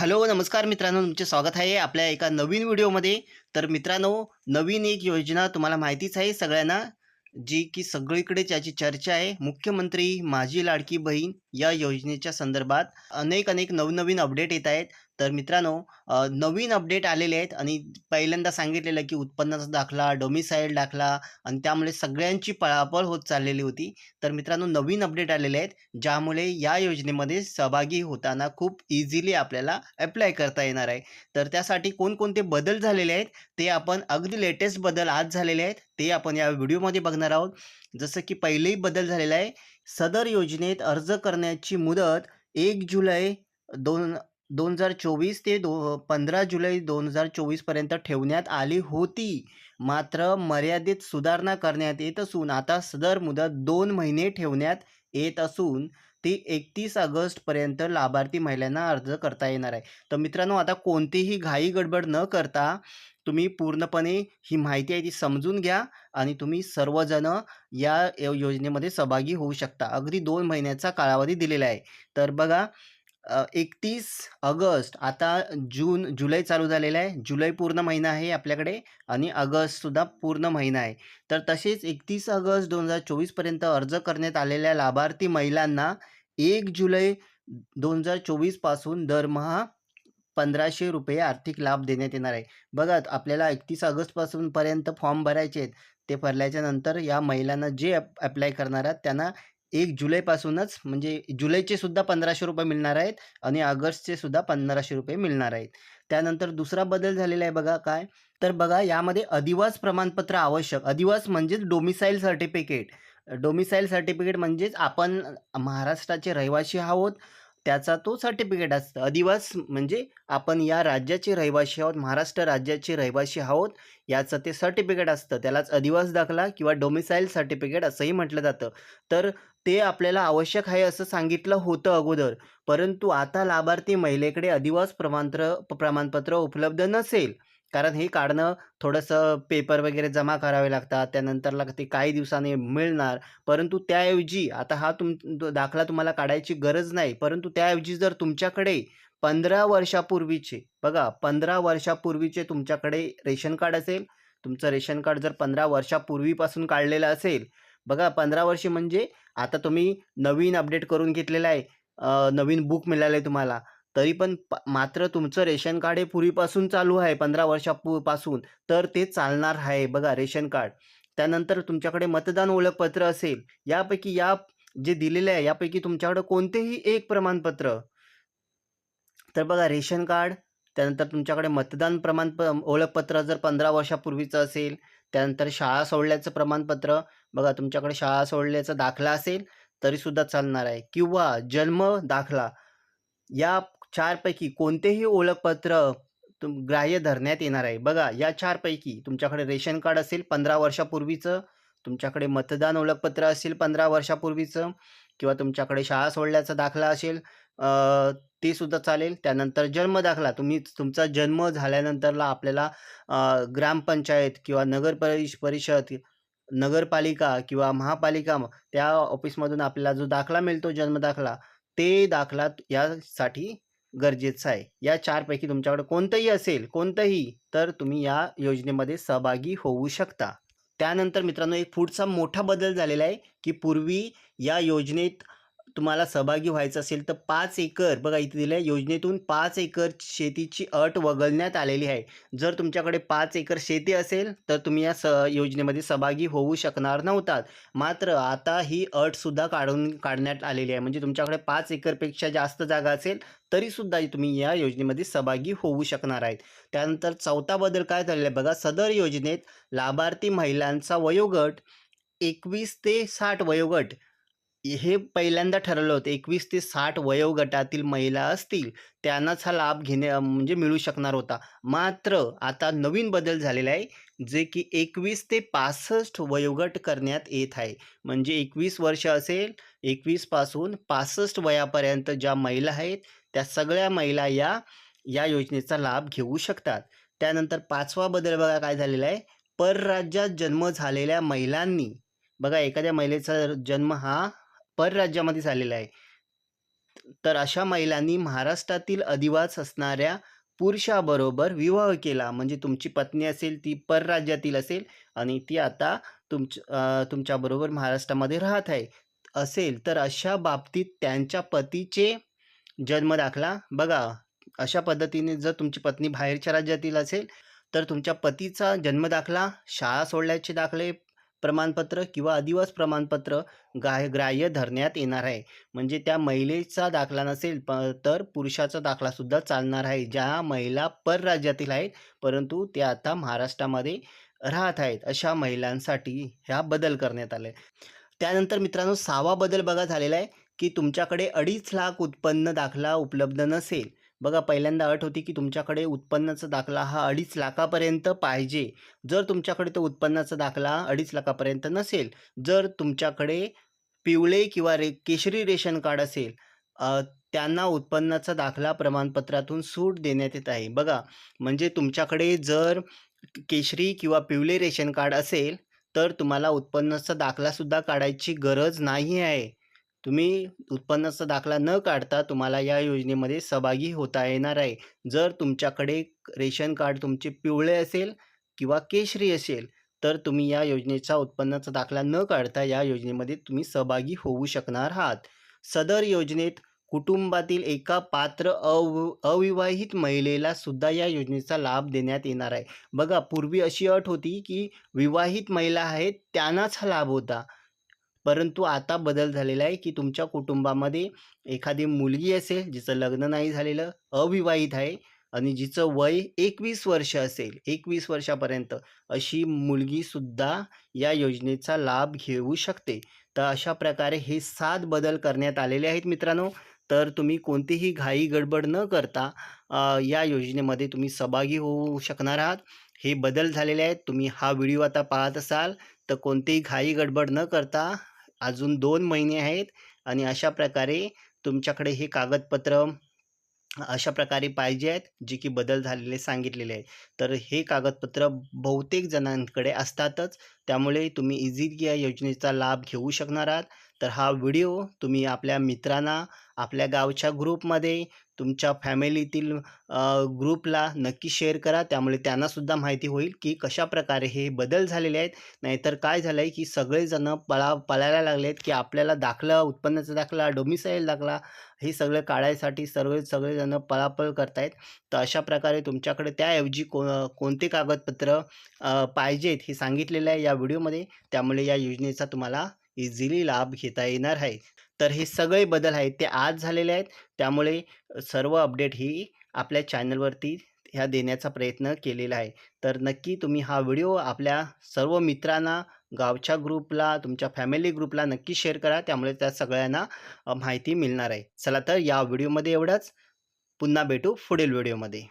Hello, नमस्कार मित्रांनो, तुमचे स्वागत आहे आपल्या एका नवीन व्हिडिओमध्ये. तर मित्रांनो, नवीन एक योजना तुम्हाला माहितीच आहे सगळ्यांना, जी की सगळीकडे त्याची चर्चा आहे. मुख्यमंत्री माझी लाडकी बहीण या योजनेच्या संदर्भात अनेक नवनवीन अपडेट येत आहेत. तर मित्रांनो, नवीन अपडेट आलेले आहेत आणि पहिल्यांदा सांगितलेलं की उत्पन्नाचा दाखला, डोमिसाईल दाखला आणि त्यामुळे सगळ्यांची पळापळ होत चाललेली होती. तर मित्रांनो, नवीन अपडेट आलेले आहेत, ज्यामुळे या योजनेमध्ये सहभागी होताना खूप इझिली आपल्याला अप्लाय करता येणार आहे. तर त्यासाठी कोणकोणते बदल झालेले आहेत, ते आपण अगदी लेटेस्ट बदल आज झालेले आहेत, ते आपण या व्हिडिओमध्ये बघणार आहोत. जसं की पहिलेही बदल झालेला आहे. सदर योजनेत अर्ज करण्याची मुदत 1 जुलै दोन 2024 ते 15 जुलै 2024 पर्यंत ठेवण्यात आली होती. मात्र मर्यादेत सुधारणा करण्यात येत असून आता सदर मुदत 2 महिने ठेवण्यात येत असून ती 31 ऑगस्टपर्यंत लाभार्थी महिलांना अर्ज करता येणार आहे. तर मित्रांनो, आता कोणतीही घाई गडबड न करता तुम्ही पूर्णपणे ही माहिती आहे ती समजून घ्या आणि तुम्ही सर्वजण या योजनेमध्ये सहभागी होऊ शकता. अगदी 2 महिन्याचा कालावधी दिलेला आहे. तर बघा, 31 ऑगस्ट, आता जुलै चालू झालेला आहे. जुलै पूर्ण महिना आहे आपल्याकडे आणि ऑगस्टसुद्धा पूर्ण महिना आहे. तर तसेच 31 ऑगस्ट 2024 पर्यंत अर्ज करण्यात आलेल्या लाभार्थी महिलांना 1 जुलै 2024 पासून दरमहा ₹1500 आर्थिक लाभ देण्यात येणार आहे. बघा, आपल्याला 31 ऑगस्टपासून पर्यंत फॉर्म भरायचे आहेत. ते भरल्याच्या नंतर या महिलांना जे अप्लाय करणार आहेत त्यांना 1 जुलैपासूनच, म्हणजे जुलैचे सुद्धा ₹1500 मिळणार आहेत आणि ऑगस्टचे सुद्धा ₹1500 मिळणार आहेत. त्यानंतर दुसरा बदल झालेला आहे बघा काय, तर बघा यामध्ये अधिवास प्रमाणपत्र आवश्यक. अधिवास म्हणजेच डोमिसाईल सर्टिफिकेट. डोमिसाईल सर्टिफिकेट म्हणजेच आपण महाराष्ट्राचे रहिवासी आहोत, त्याचा तो सर्टिफिकेट असतं. अधिवास म्हणजे आपण या राज्याचे रहिवासी आहोत, महाराष्ट्र राज्याचे रहिवासी आहोत, याचं ते सर्टिफिकेट असतं. त्यालाच अधिवास दाखला किंवा डोमिसाईल सर्टिफिकेट असंही म्हटलं जातं. तर ते आपल्याला आवश्यक आहे असं सांगितलं होतं अगोदर. परंतु आता लाभार्थी महिलेकडे अधिवास प्रमाणपत्र उपलब्ध नसेल. कारण हे काढणं थोडंसं पेपर वगैरे जमा करावे लागतात. त्यानंतरला ते काही दिवसांनी मिळणार. परंतु त्याऐवजी आता हा दाखला तुम्हाला काढायची गरज नाही. परंतु त्याऐवजी जर तुमच्याकडे 15 वर्षापूर्वीचे, बघा 15 वर्षापूर्वीचे तुमच्याकडे रेशन कार्ड असेल, तुमचं रेशन कार्ड जर 15 वर्षापूर्वीपासून काढलेलं असेल, बघा 15 वर्षे म्हणजे आता तुम्ही नवीन अपडेट करून घेतलेलं आहे, नवीन बुक मिळालं आहे तुम्हाला. तरी पण मात्र तुमचं रेशन कार्ड हे पूर्वीपासून चालू आहे, 15 पासून, तर ते चालणार आहे बघा रेशन कार्ड. त्यानंतर तुमच्याकडे मतदान ओळखपत्र असेल, यापैकी जे दिलेले आहे यापैकी तुमच्याकडे कोणतेही एक प्रमाणपत्र, तर बघा रेशन कार्ड, त्यानंतर तुमच्याकडे मतदान ओळखपत्र जर 15 वर्षापूर्वीचं असेल, त्यानंतर शाळा सोडल्याचं प्रमाणपत्र, बघा तुमच्याकडे शाळा सोडल्याचा दाखला असेल तरीसुद्धा चालणार आहे, किंवा जन्म दाखला, या 4 पैकी कोणतेही ओळखपत्र ग्राह्य धरण्यात येणार आहे. बघा या 4 पैकी तुमच्याकडे रेशन कार्ड असेल 15 वर्षापूर्वीचं, तुमच्याकडे मतदान ओळखपत्र असेल 15 वर्षापूर्वीचं, किंवा तुमच्याकडे शाळा सोडल्याचा दाखला असेल, ते सुद्धा चालेल. त्यानंतर जन्म दाखला, तुमचा जन्म झाल्यानंतरला आपल्याला ग्रामपंचायत किंवा परिषद, नगरपालिका किंवा महापालिका, त्या ऑफिसमधून आपल्याला जो दाखला मिळतो जन्म दाखला, ते दाखला यासाठी गरजेचं आहे. या 4 पैकी तुमच्याकडे कोणतंही असेल, कोणतंही, तर तुम्ही या योजनेमध्ये सहभागी होऊ शकता. त्यानंतर मित्रांनो, एक पुढचा मोठा बदल झालेला आहे, की पूर्वी या योजनेत तुम्हाला सहभागी व्हायचं असेल तर 5 एकर, बघा इथे दिलं आहे, योजनेतून 5 एकर शेतीची अट वगळण्यात आलेली आहे. जर तुमच्याकडे 5 एकर शेती असेल तर तुम्ही या योजनेमध्ये सहभागी होऊ शकणार नव्हतात. मात्र आता ही अटसुद्धा काढण्यात आलेली आहे. म्हणजे तुमच्याकडे 5 एकरपेक्षा जास्त जागा असेल तरीसुद्धा तुम्ही या योजनेमध्ये सहभागी होऊ शकणार आहेत. त्यानंतर चौथा बदल काय झालेला आहे बघा, सदर योजनेत लाभार्थी महिलांचा वयोगट 21 ते 60 वयोगट हे पहिल्यांदा ठरवलं होतं. 21 ते 60 वयोगटातील महिला असतील त्यांनाच हा लाभ म्हणजे मिळू शकणार होता. मात्र आता नवीन बदल झालेला आहे, जे की 21 ते 65 वयोगट करण्यात येत आहे. म्हणजे 21 वर्ष असेल, 21 पासून 65 वयापर्यंत ज्या महिला आहेत त्या सगळ्या महिला या योजनेचा लाभ घेऊ शकतात. त्यानंतर 5वा बदल बघा काय झालेला आहे, परराज्यात जन्म झालेल्या महिलांनी, बघा एखाद्या महिलेचा जन्म हा परराज्यामध्ये झालेला आहे, तर अशा महिलांनी महाराष्ट्रातील अधिवास असणाऱ्या पुरुषाबरोबर विवाह केला. म्हणजे तुमची पत्नी असेल ती परराज्यातील असेल आणि ती आता तुमच्याबरोबर महाराष्ट्रामध्ये राहत आहे असेल, तर अशा बाबतीत त्यांच्या पतीचे जन्मदाखला बघा, अशा पद्धतीने जर तुमची पत्नी बाहेरच्या राज्यातील असेल, तर तुमच्या पतीचा जन्मदाखला, शाळा सोडल्याचे दाखले, प्रमाणपत्र किंवा अधिवास प्रमाणपत्र ग्राह्य धरण्यात येणार आहे. म्हणजे त्या महिलेचा दाखला नसेल तर पुरुषाचा दाखलासुद्धा चालणार आहे. ज्या महिला परराज्यातील आहेत, परंतु त्या आता महाराष्ट्रामध्ये राहत आहेत, अशा महिलांसाठी ह्या बदल करण्यात आले. त्यानंतर मित्रांनो 6वा बदल बघा झालेला आहे, की तुमच्याकडे 2.5 लाख उत्पन्न दाखला उपलब्ध नसेल. बघा पहिल्यांदा अट होती, की तुमच्याकडे उत्पन्नाचा दाखला हा 2.5 लाखापर्यंत पाहिजे. जर तुमच्याकडे तो उत्पन्नाचा दाखला 2.5 लाखापर्यंत नसेल, जर तुमच्याकडे पिवळे किंवा केशरी रेशन कार्ड असेल, त्यांना उत्पन्नाचा दाखला प्रमाणपत्रातून सूट देण्यात येत आहे. बघा, म्हणजे तुमच्याकडे जर केशरी किंवा पिवळे रेशन कार्ड असेल, तर तुम्हाला उत्पन्नाचा दाखलासुद्धा काढायची गरज नाही आहे. तुम्ही उत्पन्नाचा दाखला न काढता तुम्हाला या योजनेमध्ये सहभागी होता येणार आहे. जर तुमच्याकडे रेशन कार्ड तुमचे पिवळे असेल किंवा केशरी असेल, तर तुम्ही या योजनेचा उत्पन्नाचा दाखला न काढता या योजनेमध्ये तुम्ही सहभागी होऊ शकणार आहात. सदर योजनेत कुटुंबातील एका पात्र अविवाहित महिलेला सुद्धा या योजनेचा लाभ देण्यात येणार आहे. बघा, पूर्वी अशी अट होती, की विवाहित महिला आहेत त्यांनाच हा लाभ होता. परंतु आता बदल झालेला आहे, की तुमच्या कुटुंबामध्ये एखादी मुलगी असेल, जिचं लग्न नाही झालेलं, अविवाहित आहे आणि जिचं वय 21 वर्ष असेल, 21 वर्षापर्यंत अशी मुलगीसुद्धा या योजनेचा लाभ घेऊ शकते. तर अशा प्रकारे हे 7 बदल करण्यात आलेले आहेत मित्रांनो. तर तुम्ही कोणतीही घाई-गडबड न करता या योजनेमध्ये तुम्ही सहभागी होऊ शकणार आहात. हे बदल झालेले आहेत. तुम्ही हा व्हिडिओ आता पाहत असाल, तर कोणतीही घाई-गडबड न करता अजून 2 महिने आहेत आणि अशा प्रकारे तुमच्याकडे हे कागदपत्र अशा प्रकारे पाहिजे आहेत, जे की बदल झालेले सांगितलेले आहेत. तर हे कागदपत्र बहुतेक जणांकडे असतातच, त्यामुळे तुम्ही इझिली या योजनेचा लाभ घेऊ शकणार आहात. तर हा व्हिडिओ तुम्ही आपल्या मित्रांना, आपल्या गावच्या ग्रुपमध्ये, तुमच्या फॅमिलीतील ग्रुपला नक्की शेअर करा. त्यामुळे त्यांनासुद्धा माहिती होईल, की कशाप्रकारे हे बदल झालेले आहेत. नाहीतर काय झालं आहे, की सगळेजण पळायला लागले आहेत, की आपल्याला दाखला, उत्पन्नाचा दाखला, डोमिसाईल दाखला हे सगळं काढायसाठी सगळेजण पळापळ करत आहेत. तर अशा प्रकारे तुमच्याकडे त्याऐवजी कोणते कागदपत्र पाहिजेत हे सांगितलेलं आहे या व्हिडिओमध्ये. त्यामुळे या योजनेचा तुम्हाला इझिली लाभ घेता येणार आहे. तर हे सगळे बदल आहेत ते आज झालेले आहेत. त्यामुळे सर्व अपडेट ही आपल्या चॅनलवरती ह्या देण्याचा प्रयत्न केलेला आहे. तर नक्की तुम्ही हा व्हिडिओ आपल्या सर्व मित्रांना, गावच्या ग्रुपला, तुमच्या फॅमिली ग्रुपला नक्की शेअर करा. त्यामुळे त्या सगळ्यांना माहिती मिळणार आहे. चला तर या व्हिडिओमध्ये एवढंच. पुन्हा भेटू पुढील व्हिडिओमध्ये.